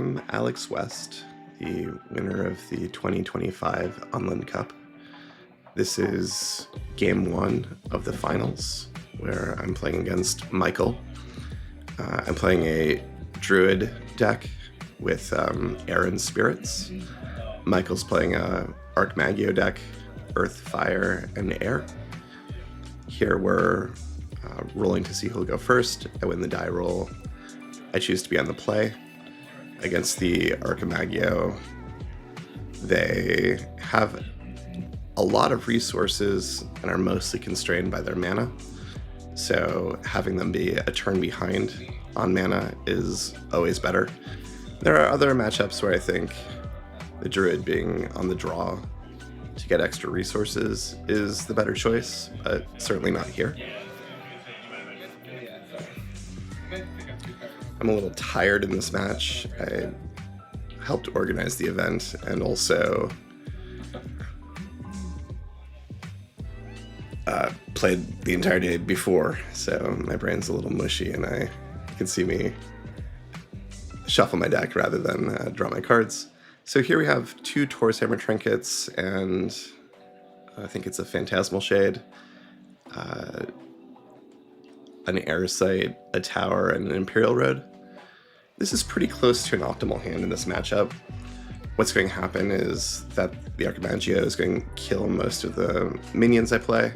I'm Alex West, the winner of the 2025 Unland Cup. This is game one of the finals, where I'm playing against Michael. I'm playing a Druid deck with Aaron Spirits. Michael's playing a Archimago deck, Earth, Fire, and Air. Here we're rolling to see who'll go first. I win the die roll. I choose to be on the play. Against the Archimago, they have a lot of resources and are mostly constrained by their mana. So having them be a turn behind on mana is always better. There are other matchups where I think the Druid being on the draw to get extra resources is the better choice, but certainly not here. I'm a little tired in this match. I helped organize the event and also played the entire day before, so my brain's a little mushy and you can see me shuffle my deck rather than draw my cards. So here we have two Taurus Hammer Trinkets, and I think it's a Phantasmal Shade, an Air Site, a Tower, and an Imperial Road. This is pretty close to an optimal hand in this matchup. What's going to happen is that the Archimago is going to kill most of the minions I play.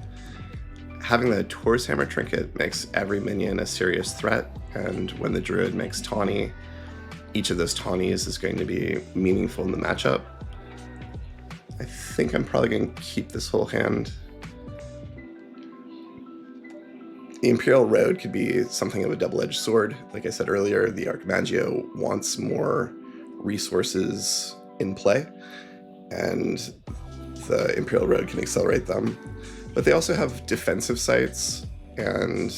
Having the Taurus Hammer Trinket makes every minion a serious threat, and when the Druid makes Tawny, each of those Tawnies is going to be meaningful in the matchup. I think I'm probably going to keep this whole hand. The Imperial Road could be something of a double-edged sword. Like I said earlier, the Archimago wants more resources in play, and the Imperial Road can accelerate them. But they also have defensive sites, and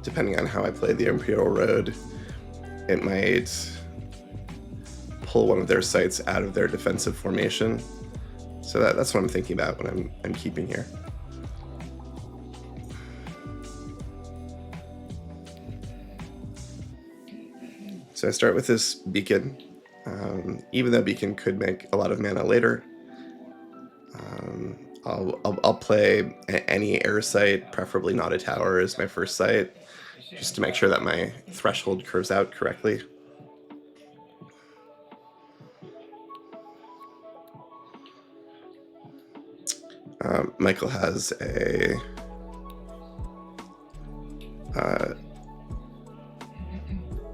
depending on how I play the Imperial Road, it might pull one of their sites out of their defensive formation. So that's what I'm thinking about when I'm keeping here. So I start with this Beacon. Even though Beacon could make a lot of mana later, I'll play any air site, preferably not a tower, as my first site, just to make sure that my threshold curves out correctly. Michael has a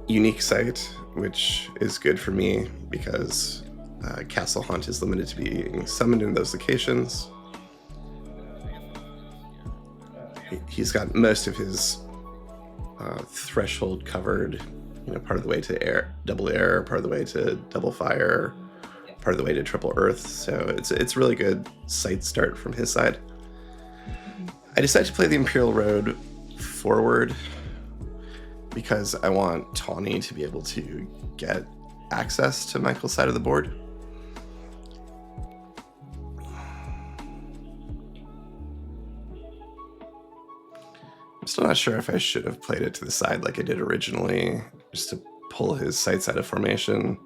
unique site, which is good for me because Castle Haunt is limited to being summoned in those locations. He's got most of his threshold covered, part of the way to double air, part of the way to double fire, part of the way to triple earth. So it's really good site start from his side. I decided to play the Imperial Road forward because I want Tawny to be able to get access to Michael's side of the board. I'm still not sure if I should have played it to the side like I did originally, just to pull his sights out of formation.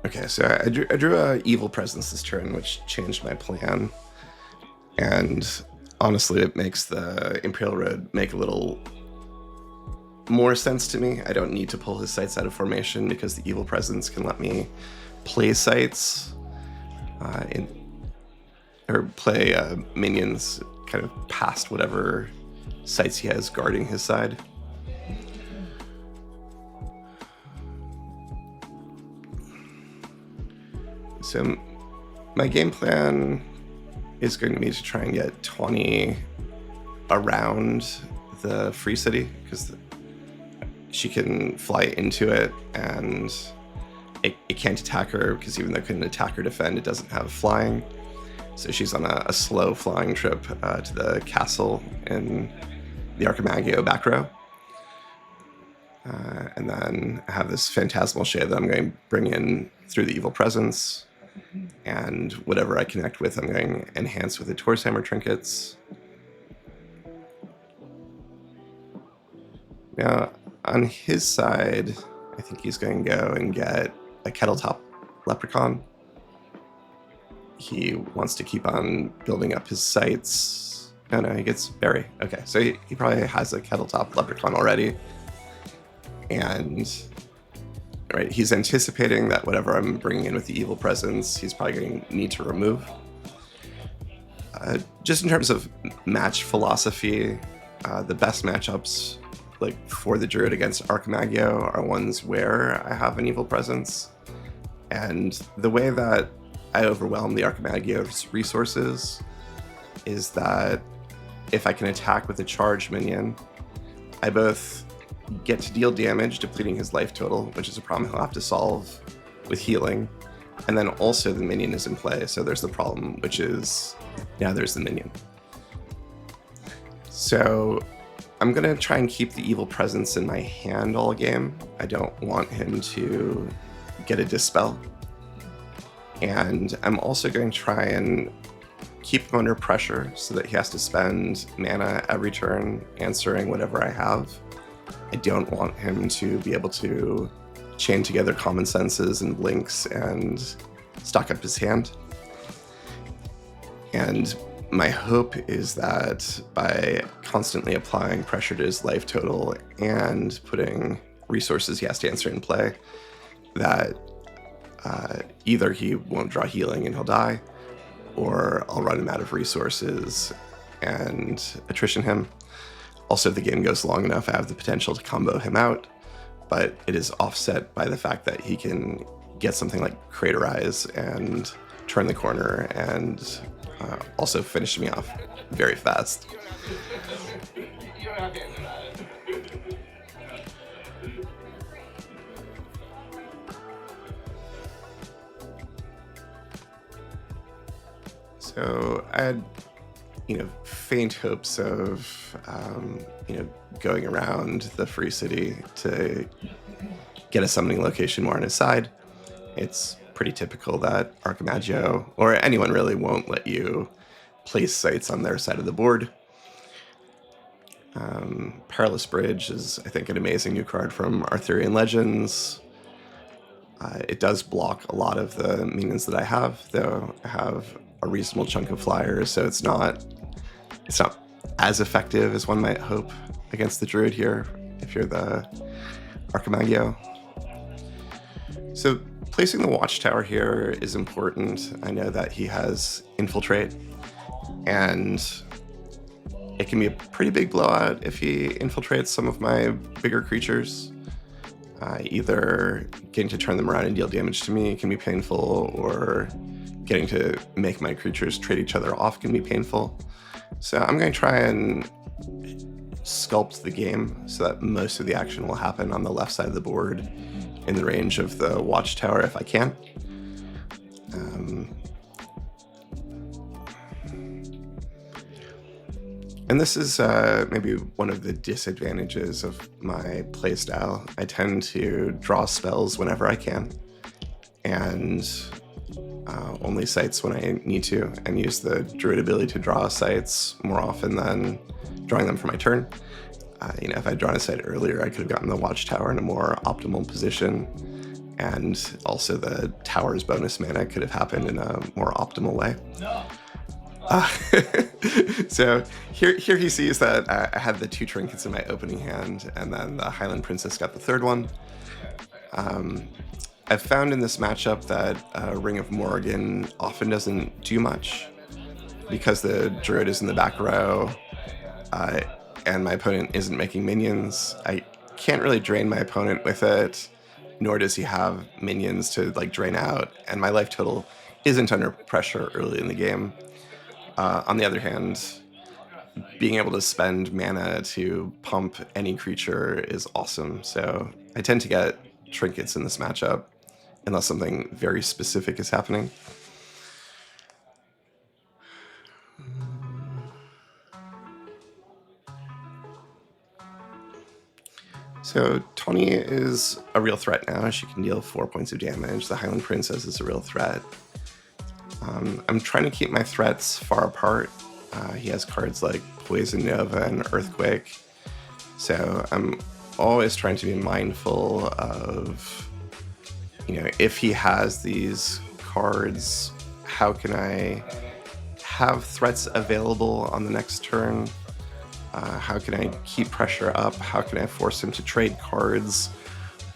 Okay, so I drew a Evil Presence this turn, which changed my plan. And honestly, it makes the Imperial Road make a little more sense to me. I don't need to pull his sights out of formation because the Evil Presence can let me play sights or play minions kind of past whatever sights he has guarding his side. So my game plan is going to be to try and get Tawny around the free city, because she can fly into it and it can't attack her, because even though it can attack or defend, it doesn't have flying. So she's on a slow flying trip to the castle in the Archimago back row. And then I have this Phantasmal Shade that I'm going to bring in through the Evil Presence. And whatever I connect with, I'm going to enhance with the Taurus Hammer Trinkets. Now, on his side, I think he's going to go and get a Kettletop Leprechaun. He wants to keep on building up his sites. No, he gets Berry. Okay, so he probably has a Kettletop Leprechaun already. And right, he's anticipating that whatever I'm bringing in with the Evil Presence, he's probably going to need to remove. Just in terms of match philosophy, the best matchups like for the Druid against Archimago are ones where I have an Evil Presence. And the way that I overwhelm the Archimago's resources is that if I can attack with a charge minion, I both get to deal damage, depleting his life total, which is a problem he'll have to solve with healing, and then also the minion is in play, so there's the problem, which is now there's the minion. So I'm going to try and keep the Evil Presence in my hand all game. I don't want him to get a Dispel. And I'm also going to try and keep him under pressure so that he has to spend mana every turn answering whatever I have. I don't want him to be able to chain together common senses and blinks and stock up his hand. And my hope is that by constantly applying pressure to his life total and putting resources he has to answer in play, that either he won't draw healing and he'll die, or I'll run him out of resources and attrition him. Also, if the game goes long enough, I have the potential to combo him out, but it is offset by the fact that he can get something like Craterize and turn the corner and also finish me off very fast. So I had, faint hopes of, going around the Free City to get a summoning location more on his side. It's pretty typical that Archimago, or anyone really, won't let you place sites on their side of the board. Perilous Bridge is, I think, an amazing new card from Arthurian Legends. It does block a lot of the minions that I have, though I have a reasonable chunk of flyers, so it's not as effective as one might hope against the Druid here if you're the Archimago. So placing the Watchtower here is important. I know that he has Infiltrate, and it can be a pretty big blowout if he infiltrates some of my bigger creatures. Either getting to turn them around and deal damage to me can be painful, or getting to make my creatures trade each other off can be painful. So I'm going to try and sculpt the game so that most of the action will happen on the left side of the board in the range of the Watchtower if I can. And this is maybe one of the disadvantages of my playstyle. I tend to draw spells whenever I can, and only sites when I need to, and use the Druid ability to draw sites more often than drawing them for my turn. If I'd drawn a site earlier, I could have gotten the Watchtower in a more optimal position, and also the tower's bonus mana could have happened in a more optimal way. So here he sees that I had the 2 trinkets in my opening hand, and then the Highland Princess got the 3rd one. I've found in this matchup that Ring of Morrigan often doesn't do much because the Druid is in the back row, and my opponent isn't making minions. I can't really drain my opponent with it, nor does he have minions to drain out, and my life total isn't under pressure early in the game. On the other hand, being able to spend mana to pump any creature is awesome, so I tend to get trinkets in this matchup unless something very specific is happening. So Tony is a real threat now. She can deal 4 points of damage. The Highland Princess is a real threat. I'm trying to keep my threats far apart. He has cards like Poison Nova and Earthquake, so I'm always trying to be mindful of, if he has these cards, how can I have threats available on the next turn? How can I keep pressure up? How can I force him to trade cards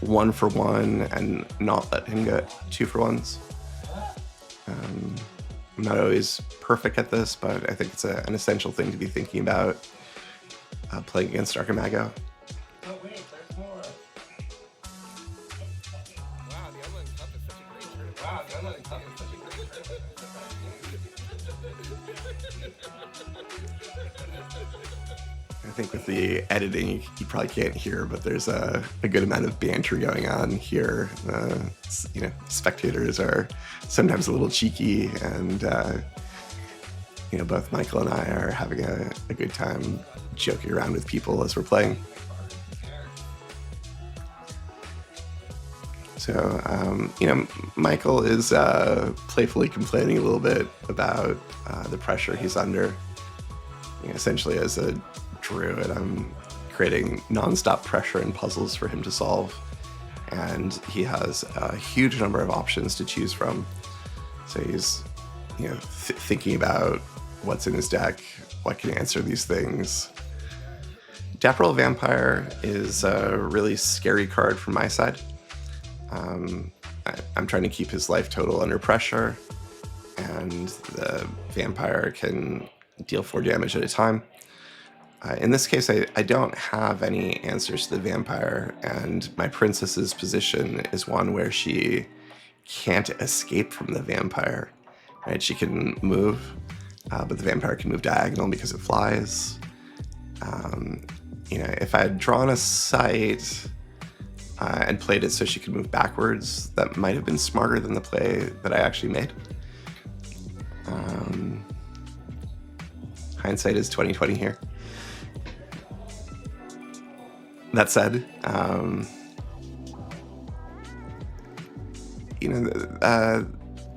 1 for 1 and not let him get 2 for 1s? I'm not always perfect at this, but I think it's an essential thing to be thinking about playing against Archimago. Oh wait, there's more. Wow, the Unland Cup is such a great tournament. Wow, the Unland Cup is such a great tournament. I think with the editing, you probably can't hear, but there's a good amount of banter going on here. Spectators are sometimes a little cheeky, and both Michael and I are having a good time joking around with people as we're playing. So, Michael is playfully complaining a little bit about the pressure he's under. Essentially, as a druid, I'm creating nonstop pressure and puzzles for him to solve, and he has a huge number of options to choose from. So he's, thinking about what's in his deck, what can answer these things. Dapper Vampire is a really scary card from my side. I'm trying to keep his life total under pressure, and the vampire can deal 4 damage at a time. In this case, I don't have any answers to the vampire, and my princess's position is one where she can't escape from the vampire. Right? She can move, but the vampire can move diagonal because it flies. If I had drawn a sight and played it so she could move backwards, that might have been smarter than the play that I actually made. Hindsight is 20/20 here. That said,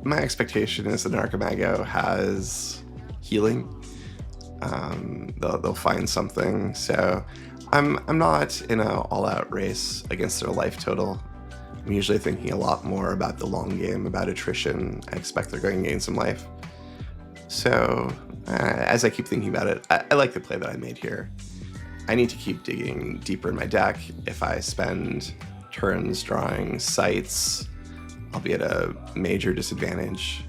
my expectation is that Archimago has healing. They'll find something. So I'm not in an all-out race against their life total. I'm usually thinking a lot more about the long game, about attrition. I expect they're going to gain some life. So as I keep thinking about it, I like the play that I made here. I need to keep digging deeper in my deck. If I spend turns drawing sights, I'll be at a major disadvantage.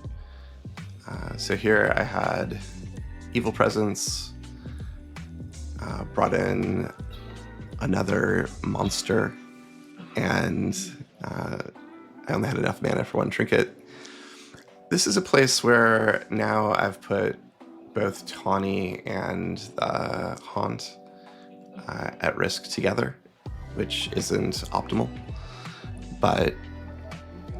So here I had Evil Presence, brought in another monster, and I only had enough mana for 1 trinket. This is a place where now I've put both Tawny and the Haunt at risk together, which isn't optimal. But,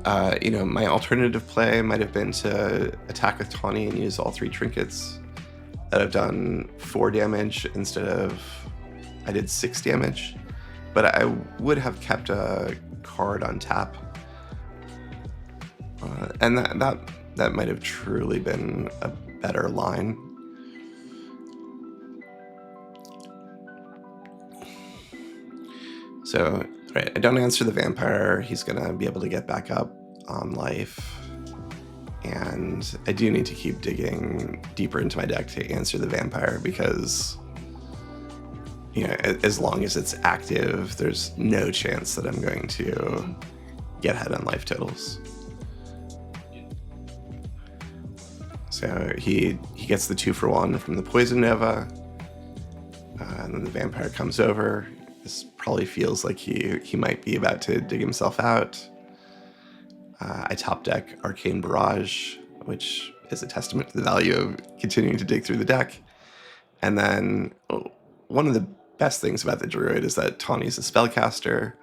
my alternative play might have been to attack with Tawny and use all 3 trinkets. That have done 4 damage instead of I did 6 damage. But I would have kept a card on tap. And that might have truly been a better line. So, right, I don't answer the vampire. He's going to be able to get back up on life. And I do need to keep digging deeper into my deck to answer the vampire because, as long as it's active, there's no chance that I'm going to get ahead on life totals. So he gets the 2 for 1 from the Poison Nova, and then the vampire comes over. This probably feels like he might be about to dig himself out. I top deck Arcane Barrage, which is a testament to the value of continuing to dig through the deck. And then one of the best things about the Druid is that Tawny's a spellcaster.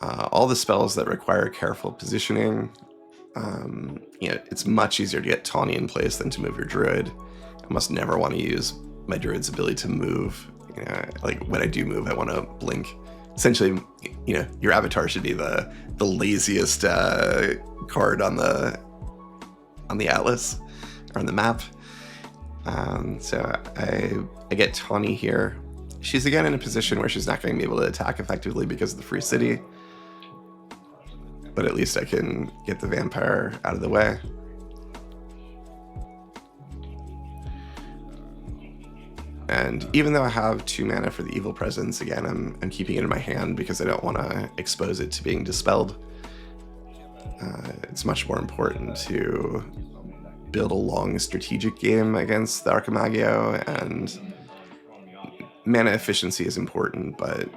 All the spells that require careful positioning, it's much easier to get Tawny in place than to move your Druid. I must never want to use my Druid's ability to move. Like when I do move, I want to blink. Essentially, your avatar should be the laziest card on the atlas or on the map. So I get Tawny here. she's again in a position where she's not going to be able to attack effectively because of the free city. But at least I can get the vampire out of the way. And even though I have 2 mana for the Evil Presence, again, I'm keeping it in my hand because I don't want to expose it to being dispelled. It's much more important to build a long strategic game against the Archimago, and mana efficiency is important, but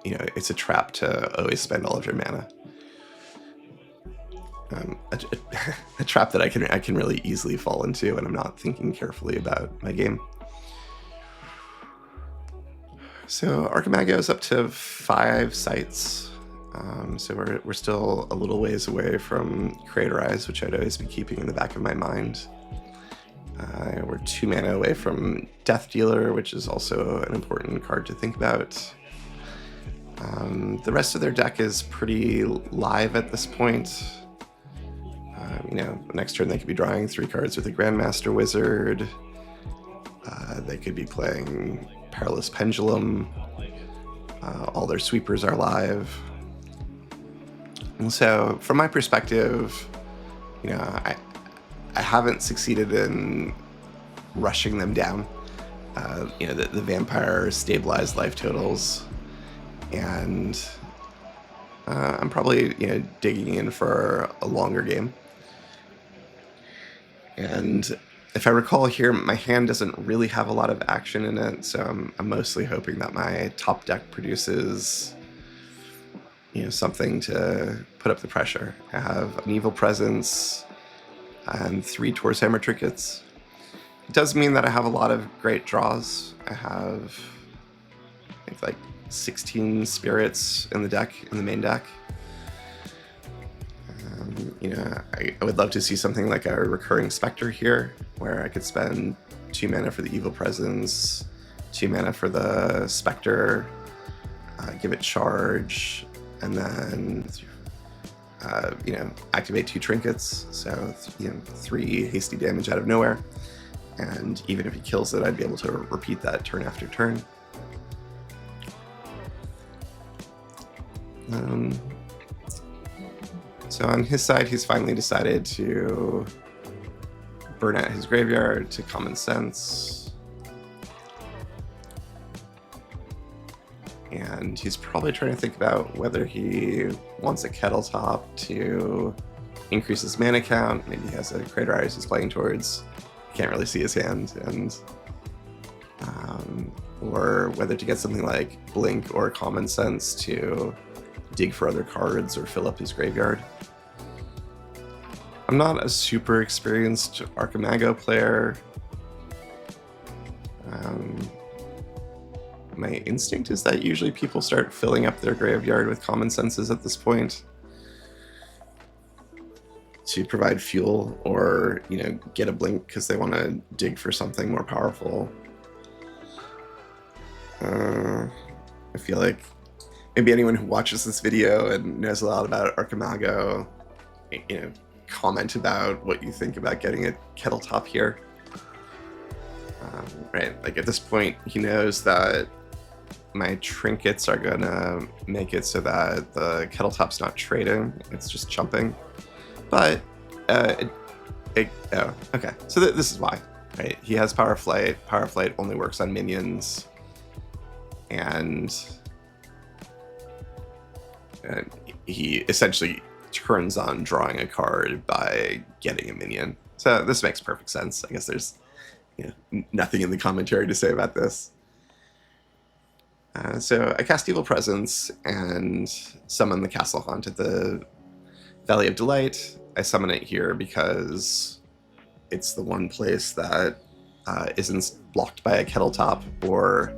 it's a trap to always spend all of your mana. A trap that I can really easily fall into when I'm not thinking carefully about my game. So Archimago is up to 5 sites. So we're still a little ways away from Craterize, which I'd always be keeping in the back of my mind. We're 2 mana away from Death Dealer, which is also an important card to think about. The rest of their deck is pretty live at this point. Next turn they could be drawing 3 cards with a Grandmaster Wizard. They could be playing Perilous Pendulum. All their sweepers are live. And so, from my perspective, I haven't succeeded in rushing them down. The vampire stabilized life totals, and I'm probably digging in for a longer game. And if I recall here, my hand doesn't really have a lot of action in it, so I'm mostly hoping that my top deck produces something to put up the pressure. I have an Evil Presence and 3 Torshammer Trinkets. It does mean that I have a lot of great draws. I have, I think, like 16 spirits in the main deck. I would love to see something like a Recurring Spectre here, where I could spend 2 mana for the Evil Presence, 2 mana for the Spectre, give it charge, and then activate 2 trinkets, so 3 hasty damage out of nowhere. And even if he kills it, I'd be able to repeat that turn after turn. So on his side, he's finally decided to burn out his graveyard to Common Sense. And he's probably trying to think about whether he wants a Kettle Top to increase his mana count. Maybe he has a Craterize he's playing towards. Can't really see his hand. Or whether to get something like Blink or Common Sense to dig for other cards or fill up his graveyard. I'm not a super experienced Archimago player. My instinct is that usually people start filling up their graveyard with Common Senses at this point to provide fuel, or get a Blink because they want to dig for something more powerful. I feel like maybe anyone who watches this video and knows a lot about Archimago, comment about what you think about getting a Kettle Top here. Right, like at this point, he knows that my trinkets are gonna make it so that the Kettle Top's not trading; it's just chumping. But okay, so this is why, right? He has Power Flight. Power Flight only works on minions, and he essentially turns on drawing a card by getting a minion. So this makes perfect sense. I guess there's nothing in the commentary to say about this. So I cast Evil Presence and summon the Castle Haunt at the Valley of Delight. I summon it here because it's the one place that isn't blocked by a Kettle Top or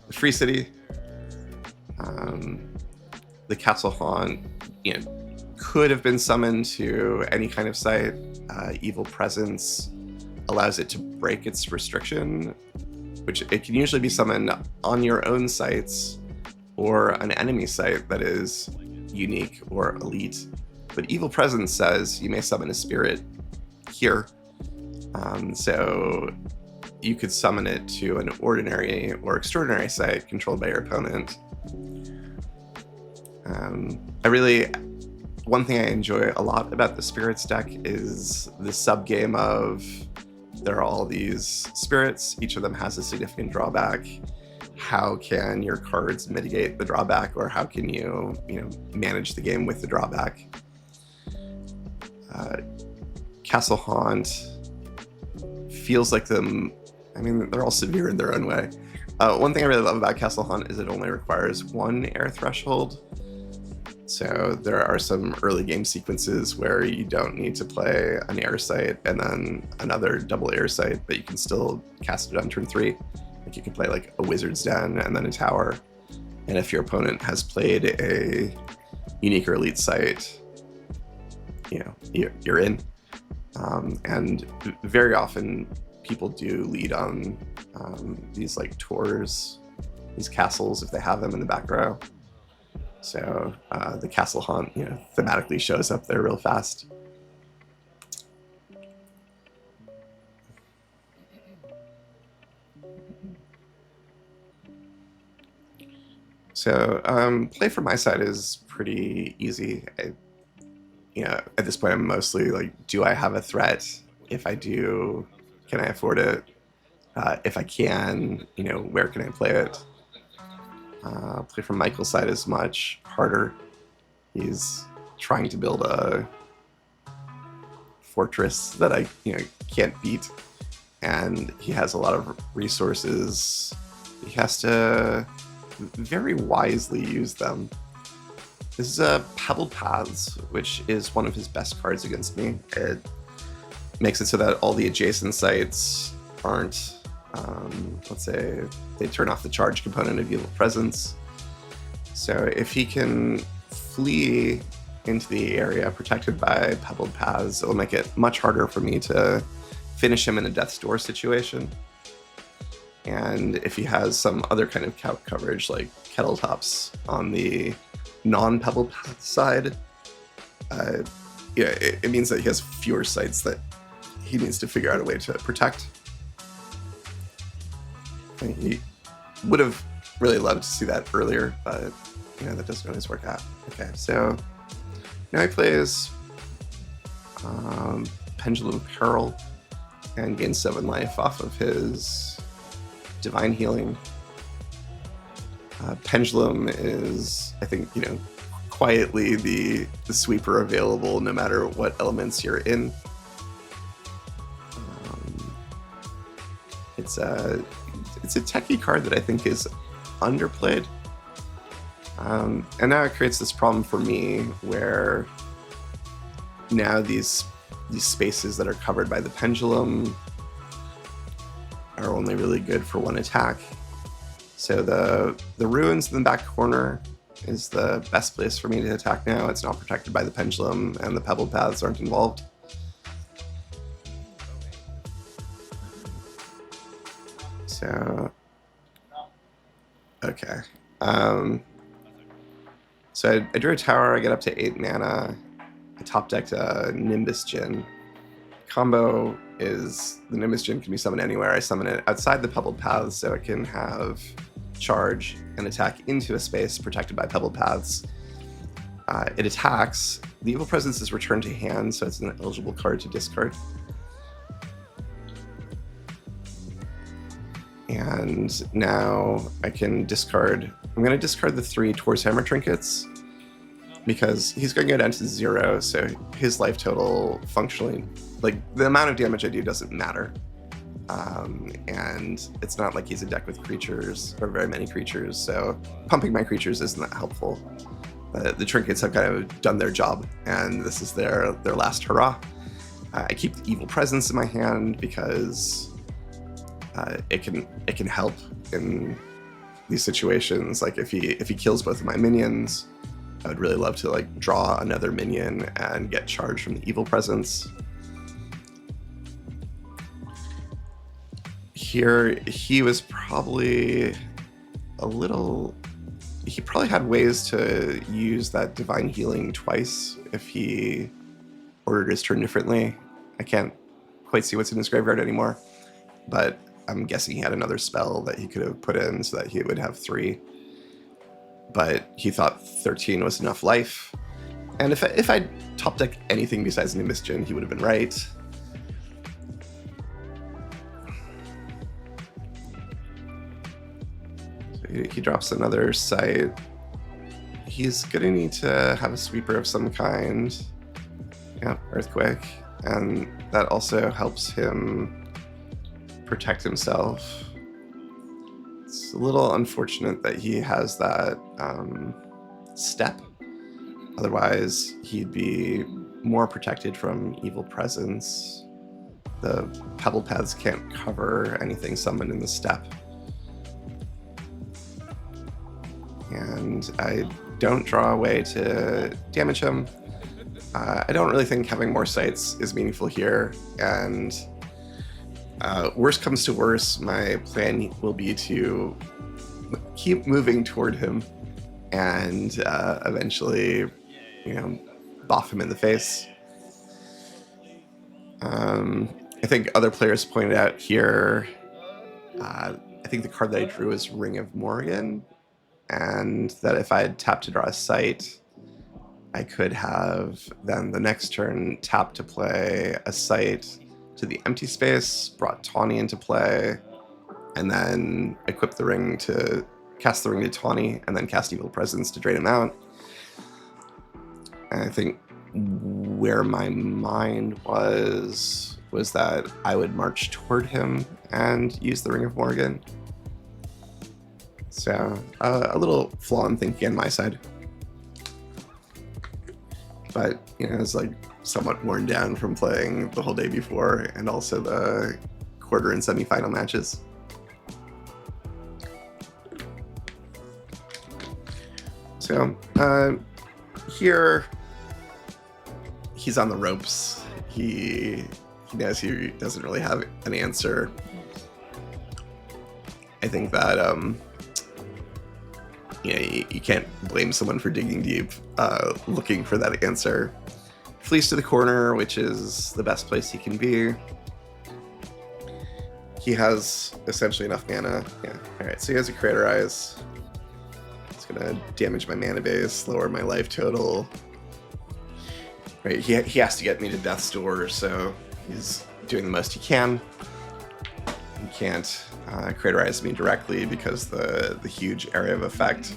the Free City. The Castle Haunt, could have been summoned to any kind of site. Evil Presence allows it to break its restriction, which it can usually be summoned on your own sites or an enemy site that is unique or elite. But Evil Presence says you may summon a spirit here. So you could summon it to an ordinary or extraordinary site controlled by your opponent. One thing I enjoy a lot about the Spirits deck is the sub-game of there are all these spirits, each of them has a significant drawback. How can your cards mitigate the drawback, or how can you manage the game with the drawback? Castle Haunt feels like them. I mean, they're all severe in their own way. One thing I really love about Castle Haunt is it only requires one air threshold. So there are some early game sequences where you don't need to play an air site and then another double air site, but you can still cast it on turn 3. Like you can play like a Wizard's Den and then a tower. And if your opponent has played a unique or elite site, you're in. And very often people do lead on these like tours, these castles if they have them in the back row. So the Castle Haunt, thematically shows up there real fast. So play from my side is pretty easy. At this point, I'm mostly like, do I have a threat? If I do, can I afford it? If I can, where can I play it? Play from Michael's side is much harder. He's trying to build a fortress that I can't beat, and he has a lot of resources. He has to very wisely use them. This is a Pebbled Paths, which is one of his best cards against me. It makes it so that all the adjacent sites aren't, let's say, they turn off the charge component of Evil Presence. So if he can flee into the area protected by Pebbled Paths, it'll make it much harder for me to finish him in a Death's Door situation. And if he has some other kind of coverage, like Kettle Tops on the non-Pebbled Path side, it means that he has fewer sites that he needs to figure out a way to protect. He would have really loved to see that earlier, but that doesn't always work out. Okay, so now he plays Pendulum Peril and gains 7 life off of his Divine Healing. Pendulum is, I think, quietly the sweeper available no matter what elements you're in. It's a techie card that I think is underplayed. And now it creates this problem for me where now these spaces that are covered by the Pendulum are only really good for 1 attack. So the ruins in the back corner is the best place for me to attack now. It's not protected by the Pendulum, and the Pebbled Paths aren't involved. So, okay. So I drew a tower, I get up to 8 mana. I top decked a Nimbus Djinn. Combo is the Nimbus Djinn can be summoned anywhere. I summon it outside the Pebbled Paths so it can have charge and attack into a space protected by Pebbled Paths. It attacks. The Evil Presence is returned to hand, so it's an eligible card to discard. And now I can discard. I'm going to discard the 3 Tor's Hammer Trinkets because he's going to go down to 0, so his life total functionally, like the amount of damage I do doesn't matter. And it's not like he's a deck with creatures or very many creatures, so pumping my creatures isn't that helpful. The trinkets have kind of done their job, and this is their last hurrah. I keep the Evil Presence in my hand because it can help in these situations. Like if he kills both of my minions, I would really love to like draw another minion and get charged from the Evil Presence. Here, he was probably he probably had ways to use that Divine Healing twice if he ordered his turn differently. I can't quite see what's in his graveyard anymore, but I'm guessing he had another spell that he could have put in so that he would have 3. But he thought 13 was enough life. And if I top decked anything besides Nimbusgen, he would have been right. So he drops another site. He's going to need to have a sweeper of some kind. Yeah, Earthquake. And that also helps him protect himself. It's a little unfortunate that he has that step. Otherwise, he'd be more protected from evil presence. The pebble paths can't cover anything summoned in the step. And I don't draw a way to damage him. I don't really think having more sites is meaningful here, and worst comes to worst, my plan will be to keep moving toward him and eventually, boff him in the face. I think other players pointed out here, I think the card that I drew is Ring of Morrigan, and that if I had tapped to draw a site, I could have then the next turn tap to play a site to the empty space, brought Tawny into play, and then equip the ring to cast the ring to Tawny, and then cast Evil Presence to drain him out. And I think where my mind was that I would march toward him and use the Ring of Morrigan. So a little flaw in thinking on my side. But, it's like somewhat worn down from playing the whole day before and also the quarter and semifinal matches. So here he's on the ropes. He knows he doesn't really have an answer. I think that you can't blame someone for digging deep, looking for that answer. Flees to the corner, which is the best place he can be. He has essentially enough mana. Yeah, alright, so he has a Craterize. It's gonna damage my mana base, lower my life total. Right, he has to get me to Death's Door, so he's doing the most he can. He can't Craterize me directly because the huge area of effect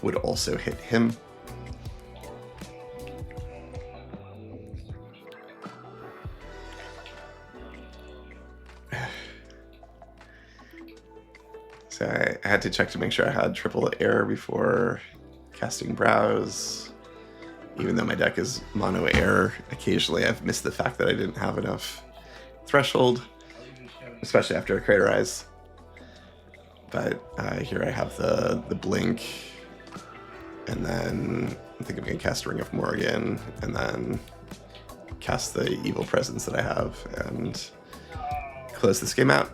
would also hit him. So I had to check to make sure I had triple air before casting Browse. Even though my deck is mono air, occasionally I've missed the fact that I didn't have enough threshold, especially after a Craterize. But here I have the blink, and then I think I'm going to cast Ring of Morrigan, and then cast the Evil Presence that I have, and close this game out.